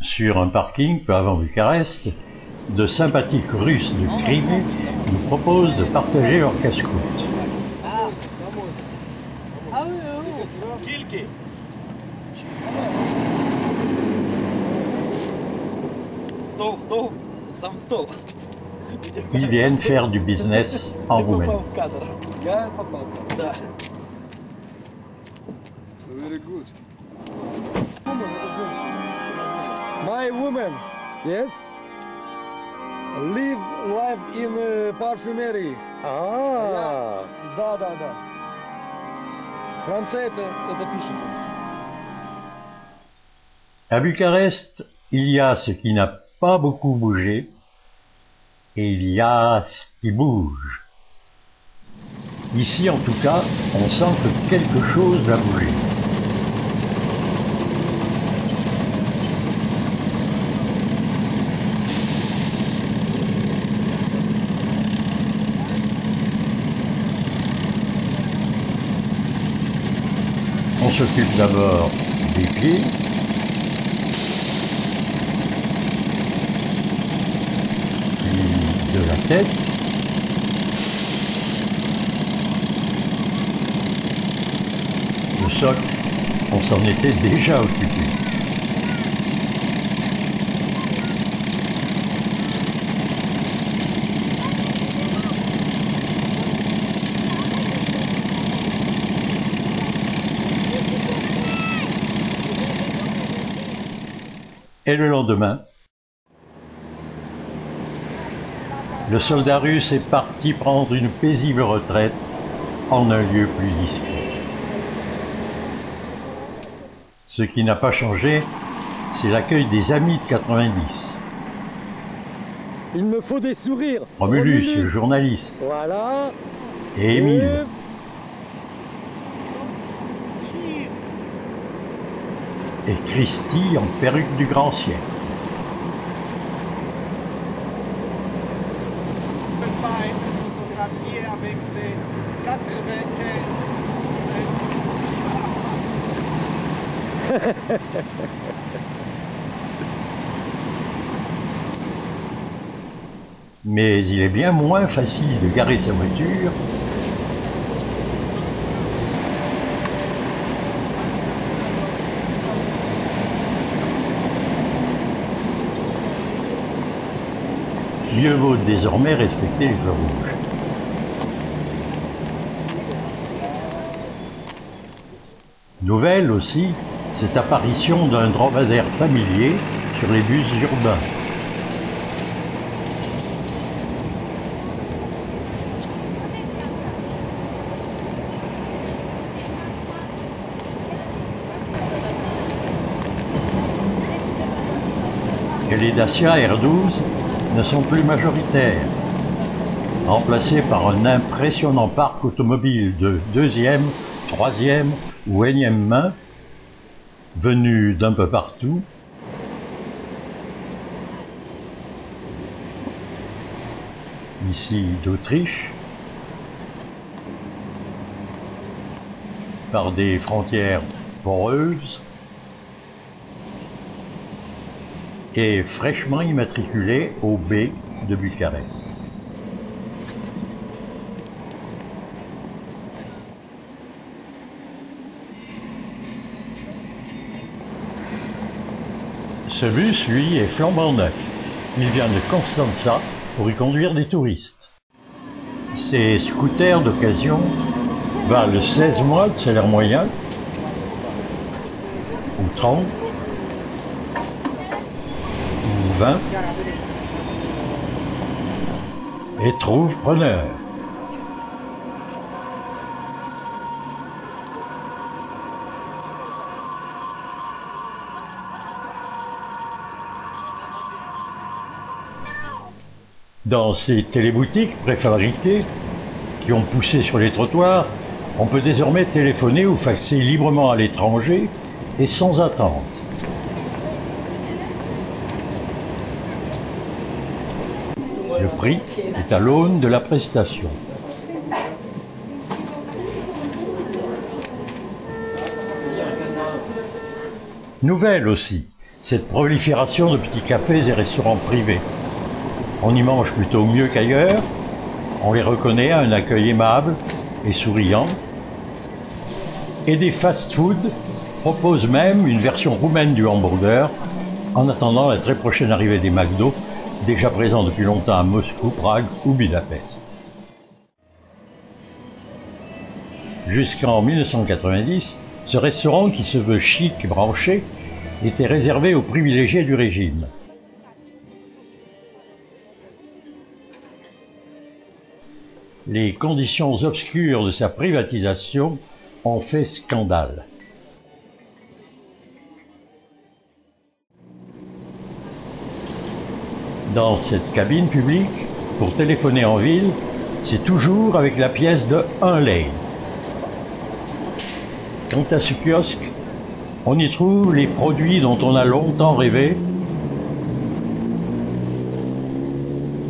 Sur un parking peu avant Bucarest, de sympathiques Russes de Crimée nous proposent de partager leur casse-croûte. Ils viennent faire du business en Roumanie. Very good. My woman, Yes? live live in parfumerie. Ah! Да. Français это пишет. À Bucarest, il y a ce qui n'a pas beaucoup bougé et il y a ce qui bouge. Ici, en tout cas, on sent que quelque chose va bouger. On s'occupe d'abord des pieds, puis de la tête, le socle, on s'en était déjà occupé. Et le lendemain, le soldat russe est parti prendre une paisible retraite en un lieu plus discret. Ce qui n'a pas changé, c'est l'accueil des amis de 90. Il me faut des sourires. Romulus, le journaliste, Voilà. et Émile. Et Christy en perruque du grand siècle. Photographier avec ses 95 Mais il est bien moins facile de garer sa voiture mieux vaut désormais respecter les feux rouges. Nouvelle aussi, cette apparition d'un dromadaire familier sur les bus urbains. Et les Dacia R12 ne sont plus majoritaires, remplacés par un impressionnant parc automobile de deuxième, troisième ou énième main, venus d'un peu partout, ici d'Autriche, par des frontières poreuses, et fraîchement immatriculé au B de Bucarest. Ce bus, lui, est flambant neuf. Il vient de Constanța pour y conduire des touristes. Ces scooters d'occasion valent 16 mois de salaire moyen, ou 30, 20, et trouve preneur. Dans ces téléboutiques préfabriquées qui ont poussé sur les trottoirs, on peut désormais téléphoner ou faxer librement à l'étranger et sans attente. Le prix est à l'aune de la prestation. Nouvelle aussi, cette prolifération de petits cafés et restaurants privés. On y mange plutôt mieux qu'ailleurs, on les reconnaît à un accueil aimable et souriant, et des fast-foods proposent même une version roumaine du hamburger, en attendant la très prochaine arrivée des McDo, déjà présents depuis longtemps à Moscou, Prague ou Budapest. Jusqu'en 1990, ce restaurant qui se veut chic et branché était réservé aux privilégiés du régime. Les conditions obscures de sa privatisation ont fait scandale. Dans cette cabine publique, pour téléphoner en ville, c'est toujours avec la pièce de 1 lei. Quant à ce kiosque, on y trouve les produits dont on a longtemps rêvé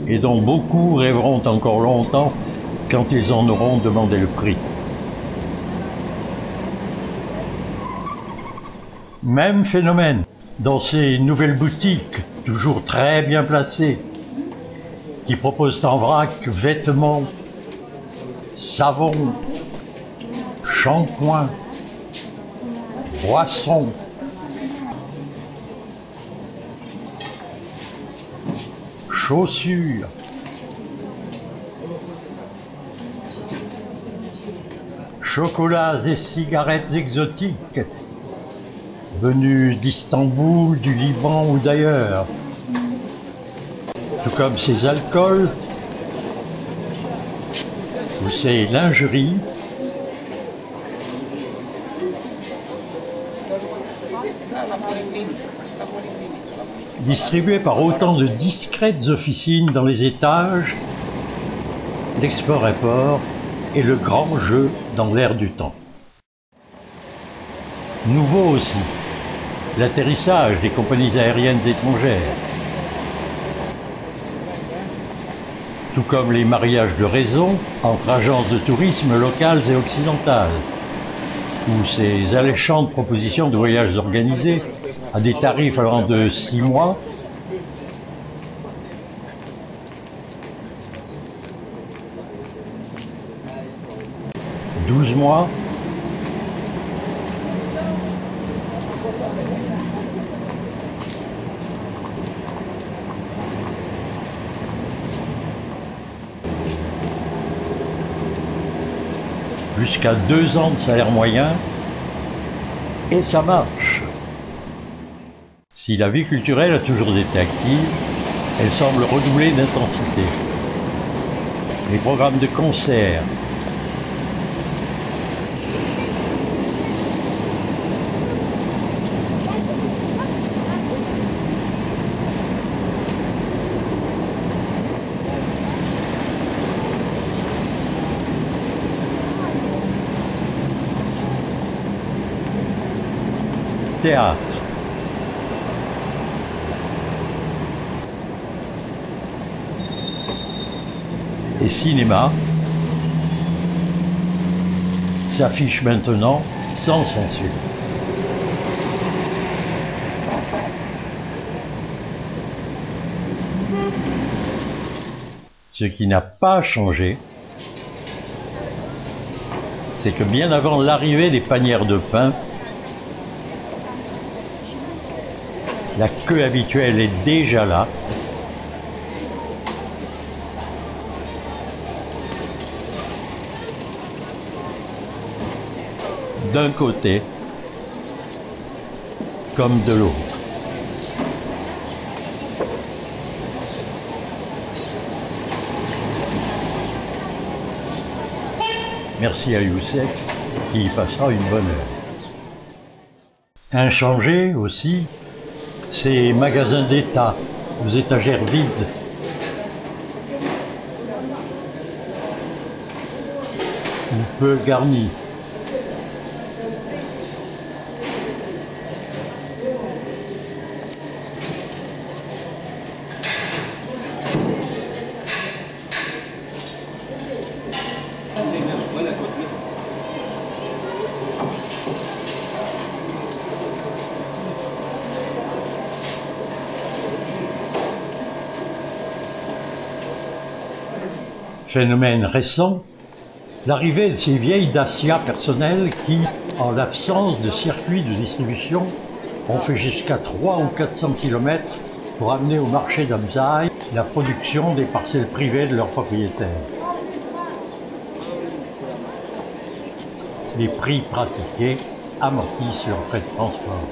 et dont beaucoup rêveront encore longtemps quand ils en auront demandé le prix. Même phénomène dans ces nouvelles boutiques, toujours très bien placées, qui proposent en vrac vêtements, savons, shampoings, boissons, chaussures, chocolats et cigarettes exotiques, venus d'Istanbul, du Liban ou d'ailleurs, tout comme ces alcools ou ces lingeries, distribués par autant de discrètes officines dans les étages, l'export-import est le grand jeu dans l'air du temps. Nouveau aussi, l'atterrissage des compagnies aériennes étrangères, tout comme les mariages de raison entre agences de tourisme locales et occidentales, ou ces alléchantes propositions de voyages organisés à des tarifs allant de 6 mois « 12 mois » jusqu'à 2 ans de salaire moyen, et ça marche. Si la vie culturelle a toujours été active, elle semble redoubler d'intensité. Les programmes de concerts, théâtre, et cinéma s'affichent maintenant sans censure. Ce qui n'a pas changé, c'est que bien avant l'arrivée des panières de pain, la queue habituelle est déjà là. D'un côté comme de l'autre. Merci à Youssef qui y passera une bonne heure. Inchangé aussi, ces magasins d'État aux étagères vides, ou peu garnis. Phénomène récent, l'arrivée de ces vieilles Dacia personnelles qui, en l'absence de circuit de distribution, ont fait jusqu'à 300 ou 400 km pour amener au marché d'Amzai la production des parcelles privées de leurs propriétaires. Les prix pratiqués amortissent leurs frais de transport.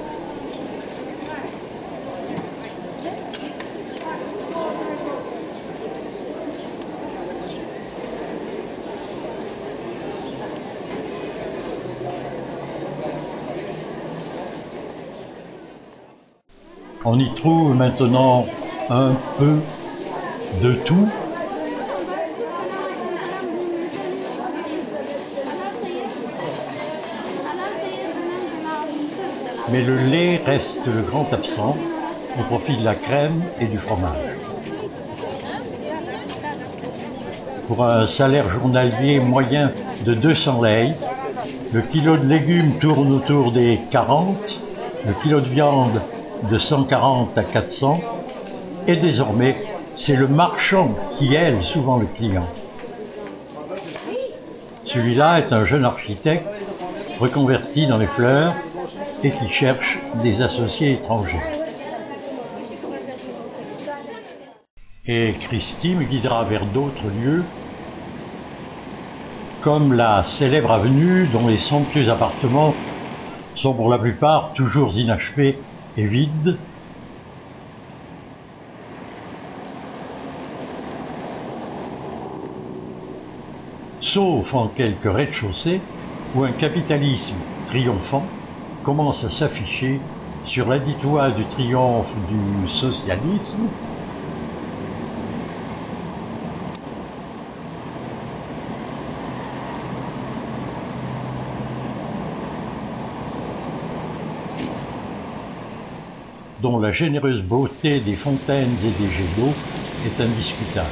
On y trouve maintenant un peu de tout. Mais le lait reste le grand absent au profit de la crème et du fromage. Pour un salaire journalier moyen de 200 lei, le kilo de légumes tourne autour des 40, le kilo de viande de 140 à 400, et désormais, c'est le marchand qui aide souvent le client. Celui-là est un jeune architecte reconverti dans les fleurs et qui cherche des associés étrangers. Et Christy me guidera vers d'autres lieux, comme la célèbre avenue dont les somptueux appartements sont pour la plupart toujours inachevés et vides, sauf en quelques rez-de-chaussée où un capitalisme triomphant commence à s'afficher sur la dite toile du triomphe du socialisme, dont la généreuse beauté des fontaines et des jets d'eau est indiscutable.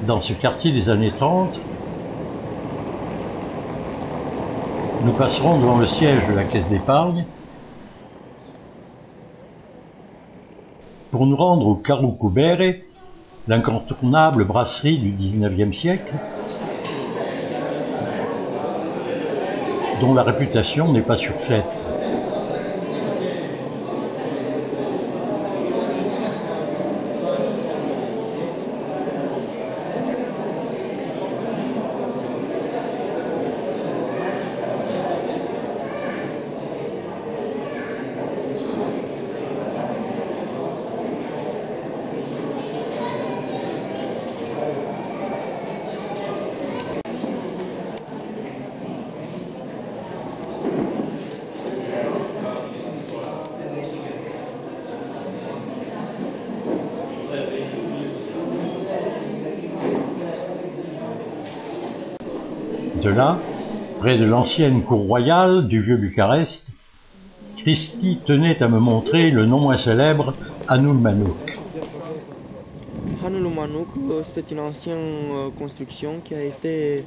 Dans ce quartier des années 30, nous passerons devant le siège de la Caisse d'épargne pour nous rendre au Carrucubere, l'incontournable brasserie du XIXe siècle, dont la réputation n'est pas surfaite. De là, près de l'ancienne cour royale du vieux Bucarest, Christy tenait à me montrer le non moins célèbre Hanul Manouk. Hanul Manouk, c'est une ancienne construction qui a été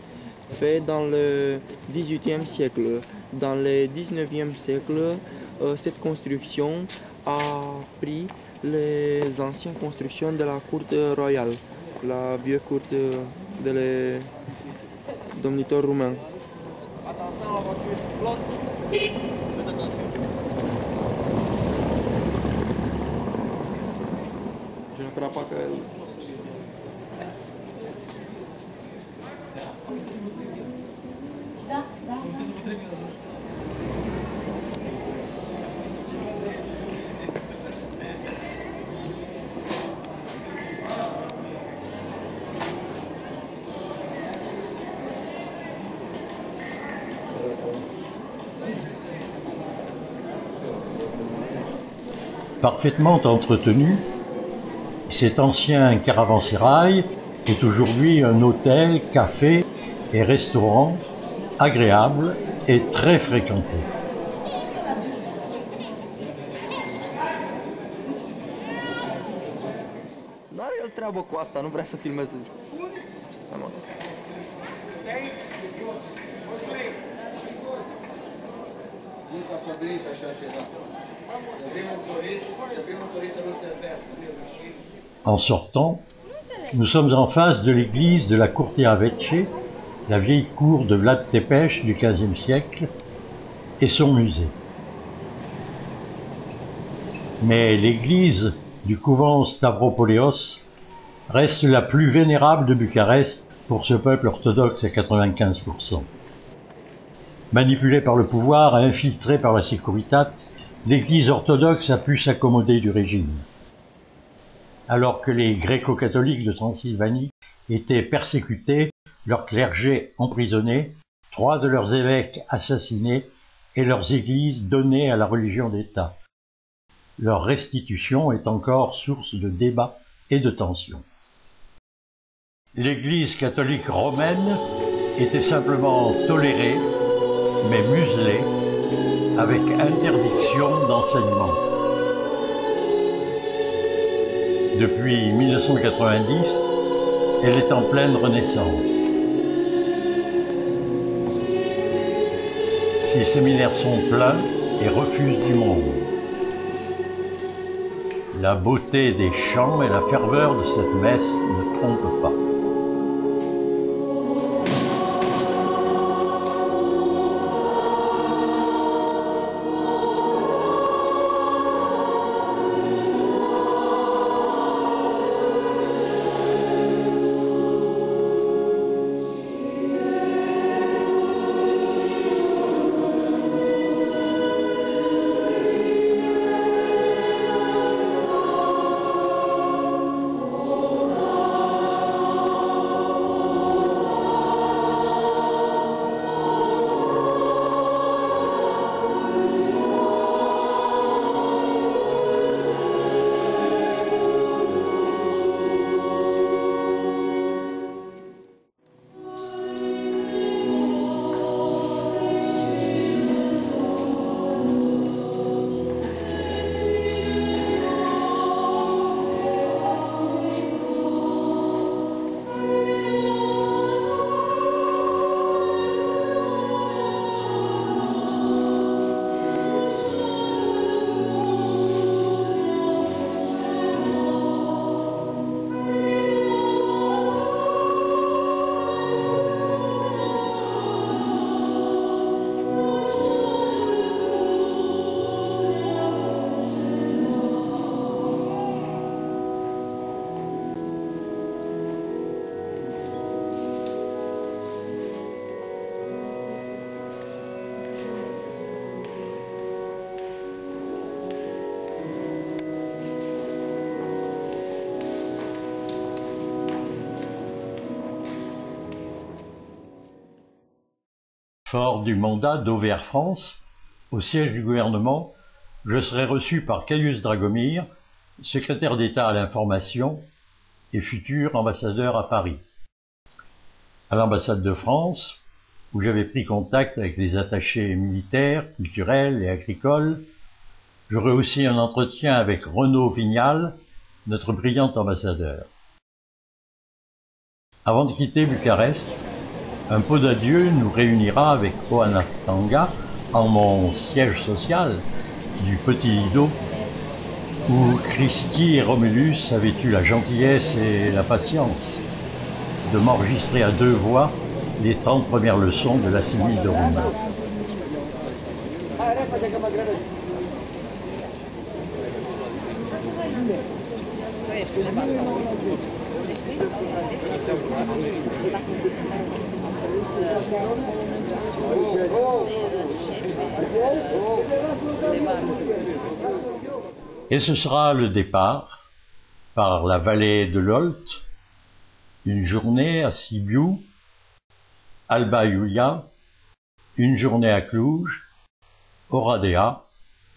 faite dans le XVIIIe siècle. Dans le XIXe siècle, cette construction a pris les anciennes constructions de la cour royale, la vieille cour de les domniteurs roumains. Attention, la voiture flotte. Faites attention. Je ne crois pas que... Ça Parfaitement entretenu, cet ancien caravansérail est aujourd'hui un hôtel, café et restaurant agréable et très fréquenté. N-are el treabă cu asta, nu vrea să filmeze. Hai, mă. Isso a cabrita, xaxerá. Já vem um turista no Silvestre, no Chile. En sortant, nous sommes en face de l'église de la Curtea Vecche, la vieille cour de Vlad Tepes du XVe siècle, et son musée. Mais l'église du couvent Stavropoleos reste la plus vénérable de Bucarest pour ce peuple orthodoxe à 95%. Manipulée par le pouvoir et infiltrée par la Securitate, l'église orthodoxe a pu s'accommoder du régime. Alors que les gréco-catholiques de Transylvanie étaient persécutés, leur clergé emprisonné, 3 de leurs évêques assassinés et leurs églises données à la religion d'État. Leur restitution est encore source de débats et de tensions. L'Église catholique romaine était simplement tolérée, mais muselée, avec interdiction d'enseignement. Depuis 1990, elle est en pleine renaissance. 6 séminaires sont pleins et refusent du monde. La beauté des chants et la ferveur de cette messe ne trompent pas. Fort du mandat d'Auvert France, au siège du gouvernement, je serai reçu par Caius Dragomir, secrétaire d'État à l'information et futur ambassadeur à Paris. À l'ambassade de France, où j'avais pris contact avec les attachés militaires, culturels et agricoles, j'aurai aussi un entretien avec Renaud Vignal, notre brillant ambassadeur. Avant de quitter Bucarest, un pot d'adieu nous réunira avec Oanas Tanga en mon siège social du Petit Lido, où Christy et Romulus avaient eu la gentillesse et la patience de m'enregistrer à 2 voix les 30 premières leçons de la Simile de Rumba. Oh, oh. Et ce sera le départ par la vallée de l'Olt, une journée à Sibiu, Alba Iulia, une journée à Cluj, Oradea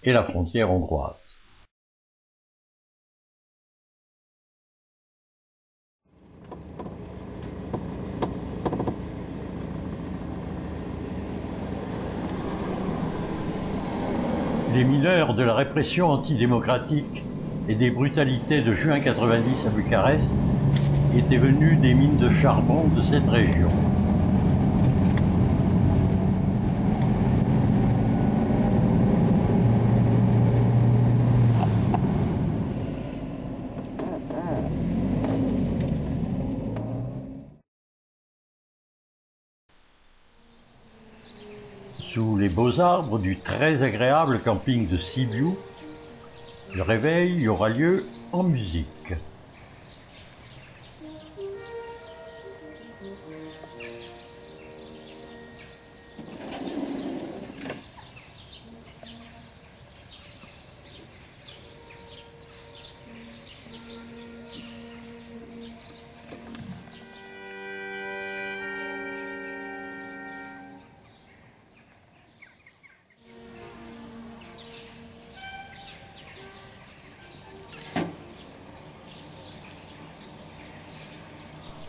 et la frontière hongroise. Les mineurs de la répression antidémocratique et des brutalités de juin 90 à Bucarest étaient venus des mines de charbon de cette région. Sous les beaux arbres du très agréable camping de Sibiu, le réveil aura lieu en musique.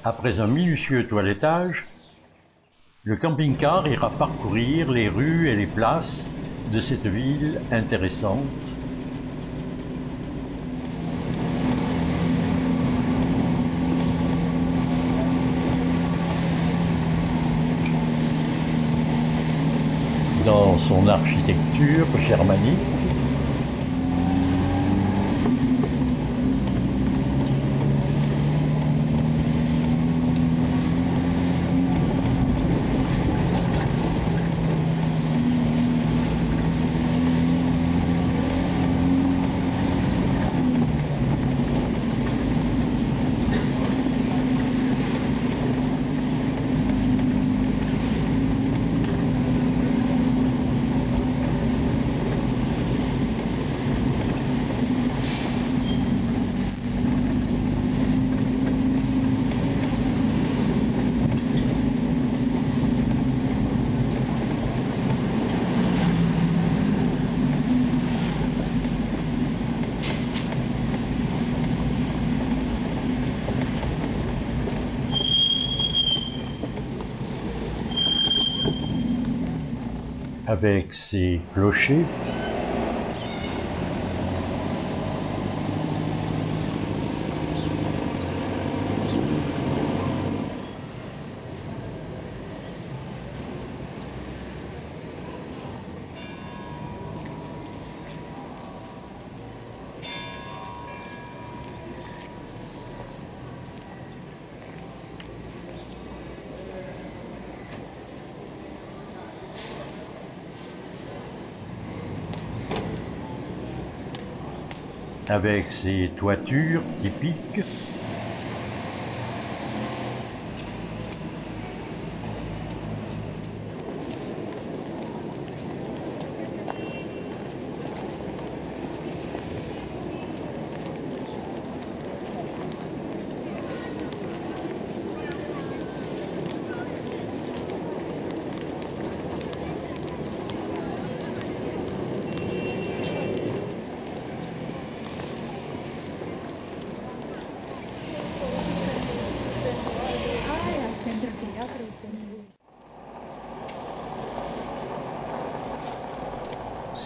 Après un minutieux toilettage, le camping-car ira parcourir les rues et les places de cette ville intéressante. Dans son architecture germanique, avec ses clochers, avec ses toitures typiques,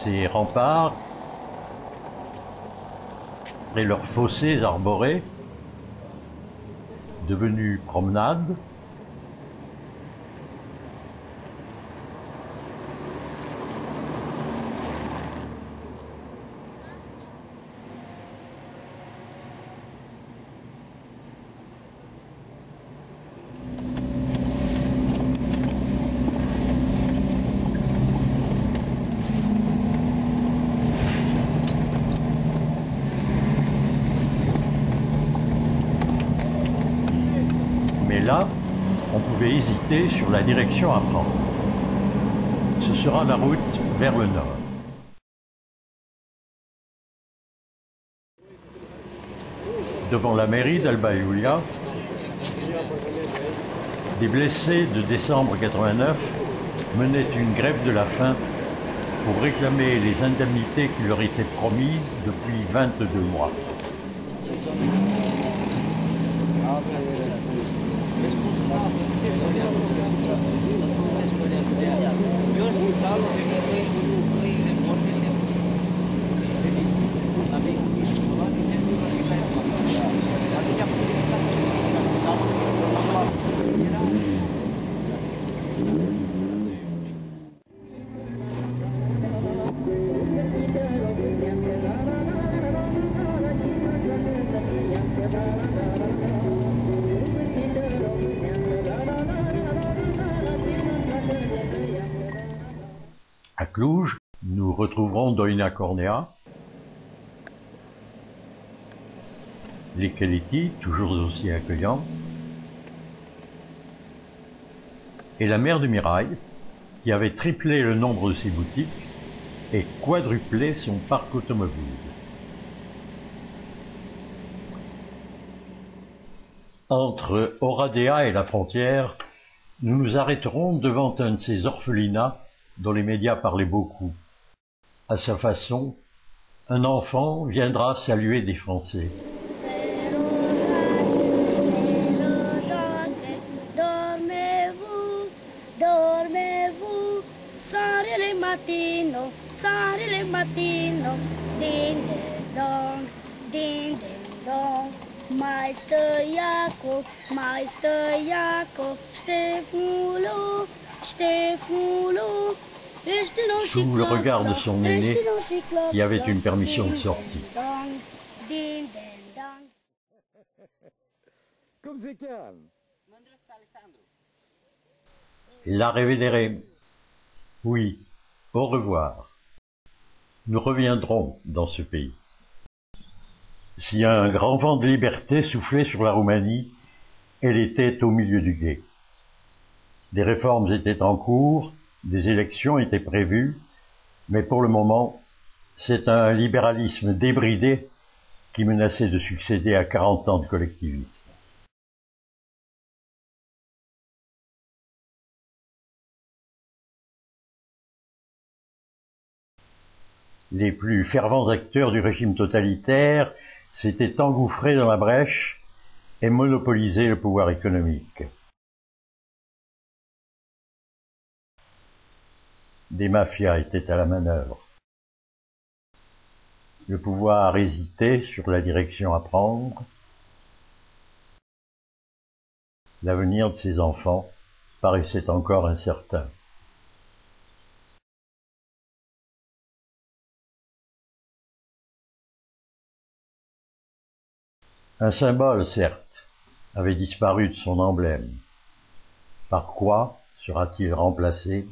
ses remparts et leurs fossés arborés, devenus promenades, mais là, on pouvait hésiter sur la direction à prendre. Ce sera la route vers le nord. Devant la mairie d'Alba Iulia, des blessés de décembre 89 menaient une grève de la faim pour réclamer les indemnités qui leur étaient promises depuis 22 mois. À Cluj, nous retrouverons Doina Cornea, les Keleti, toujours aussi accueillants, et la mère de Mirail, qui avait triplé le nombre de ses boutiques et quadruplé son parc automobile. Entre Oradea et la frontière, nous nous arrêterons devant un de ces orphelinats dont les médias parlaient beaucoup. À sa façon, un enfant viendra saluer des Français. Sarile mattino, din dong, din dong. Meister Jakob, Stefano, Sous le regard de son aîné, qui avait une permission de sortie. Comme c'est calme. La révélerai. Oui, au revoir. Nous reviendrons dans ce pays. Si un grand vent de liberté soufflait sur la Roumanie, elle était au milieu du gué. Des réformes étaient en cours, des élections étaient prévues, mais pour le moment, c'est un libéralisme débridé qui menaçait de succéder à 40 ans de collectivisme. Les plus fervents acteurs du régime totalitaire s'étaient engouffrés dans la brèche et monopolisé le pouvoir économique. Des mafias étaient à la manœuvre. Le pouvoir hésitait sur la direction à prendre. L'avenir de ses enfants paraissait encore incertain. Un symbole, certes, avait disparu de son emblème. Par quoi sera-t-il remplacé ?